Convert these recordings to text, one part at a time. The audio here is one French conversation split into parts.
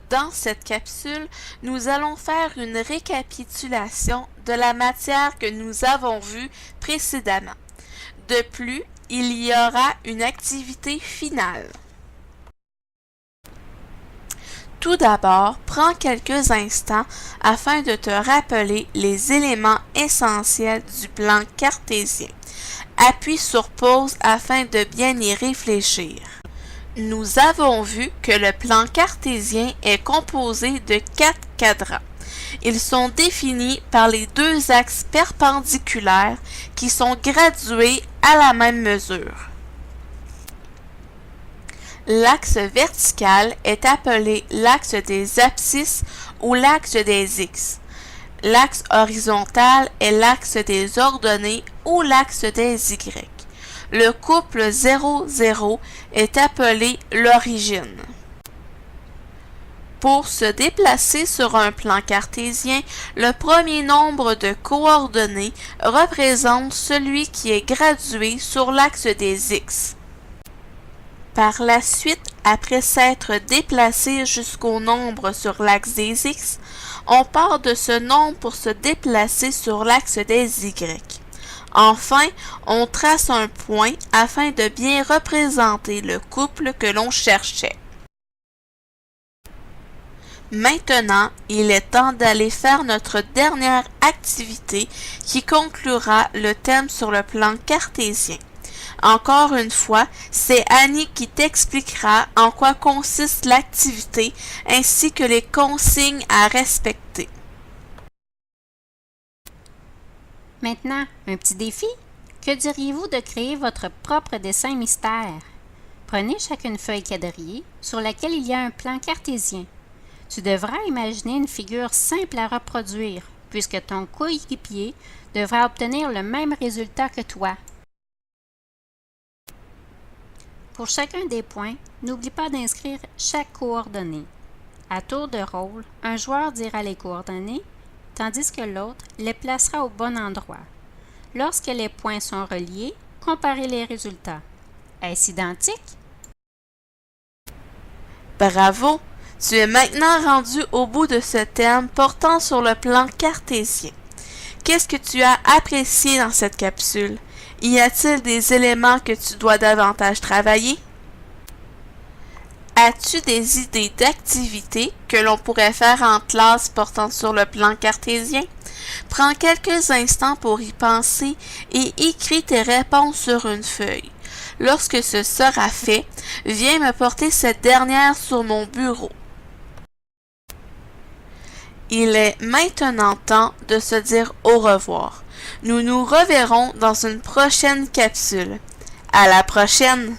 Dans cette capsule, nous allons faire une récapitulation de la matière que nous avons vue précédemment. De plus, il y aura une activité finale. Tout d'abord, prends quelques instants afin de te rappeler les éléments essentiels du plan cartésien. Appuie sur pause afin de bien y réfléchir. Nous avons vu que le plan cartésien est composé de 4 cadrans. Ils sont définis par les deux axes perpendiculaires qui sont gradués à la même mesure. L'axe vertical est appelé l'axe des abscisses ou l'axe des X. L'axe horizontal est l'axe des ordonnées ou l'axe des Y. Le couple 0,0 est appelé l'origine. Pour se déplacer sur un plan cartésien, le premier nombre de coordonnées représente celui qui est gradué sur l'axe des X. Par la suite, après s'être déplacé jusqu'au nombre sur l'axe des X, on part de ce nombre pour se déplacer sur l'axe des Y. Enfin, on trace un point afin de bien représenter le couple que l'on cherchait. Maintenant, il est temps d'aller faire notre dernière activité qui conclura le thème sur le plan cartésien. Encore une fois, c'est Annie qui t'expliquera en quoi consiste l'activité ainsi que les consignes à respecter. Maintenant, un petit défi. Que diriez-vous de créer votre propre dessin mystère? Prenez chacune feuille quadrillée sur laquelle il y a un plan cartésien. Tu devras imaginer une figure simple à reproduire, puisque ton coéquipier devra obtenir le même résultat que toi. Pour chacun des points, n'oublie pas d'inscrire chaque coordonnée. À tour de rôle, un joueur dira les coordonnées, tandis que l'autre les placera au bon endroit. Lorsque les points sont reliés, comparez les résultats. Est-ce identique? Bravo! Tu es maintenant rendu au bout de ce thème portant sur le plan cartésien. Qu'est-ce que tu as apprécié dans cette capsule? Y a-t-il des éléments que tu dois davantage travailler? As-tu des idées d'activités que l'on pourrait faire en classe portant sur le plan cartésien? Prends quelques instants pour y penser et écris tes réponses sur une feuille. Lorsque ce sera fait, viens me porter cette dernière sur mon bureau. Il est maintenant temps de se dire au revoir. Nous nous reverrons dans une prochaine capsule. À la prochaine!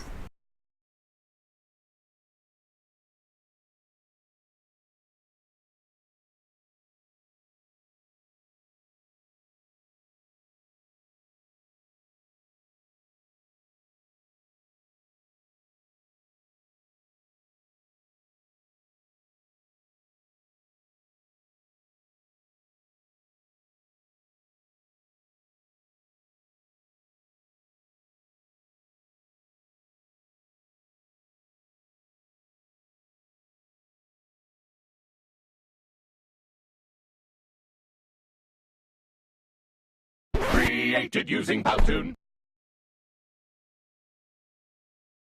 Created using Powtoon.